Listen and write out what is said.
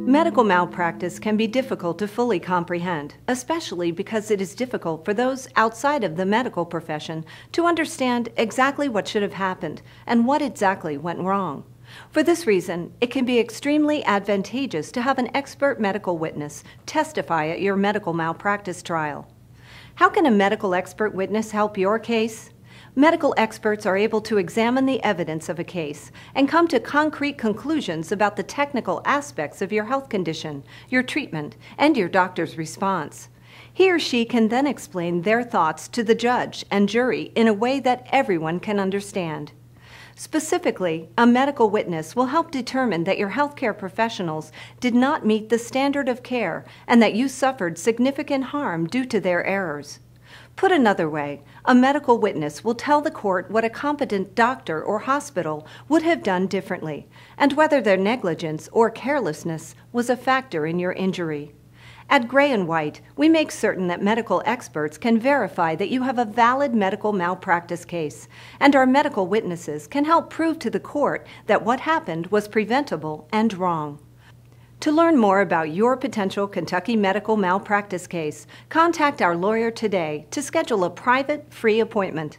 Medical malpractice can be difficult to fully comprehend, especially because it is difficult for those outside of the medical profession to understand exactly what should have happened and what exactly went wrong. For this reason, it can be extremely advantageous to have an expert medical witness testify at your medical malpractice trial. How can a medical expert witness help your case? Medical experts are able to examine the evidence of a case and come to concrete conclusions about the technical aspects of your health condition, your treatment, and your doctor's response. He or she can then explain their thoughts to the judge and jury in a way that everyone can understand. Specifically, a medical witness will help determine that your healthcare professionals did not meet the standard of care and that you suffered significant harm due to their errors. Put another way, a medical witness will tell the court what a competent doctor or hospital would have done differently, and whether their negligence or carelessness was a factor in your injury. At Gray & White, we make certain that medical experts can verify that you have a valid medical malpractice case, and our medical witnesses can help prove to the court that what happened was preventable and wrong. To learn more about your potential Kentucky medical malpractice case, contact our lawyer today to schedule a private, free appointment.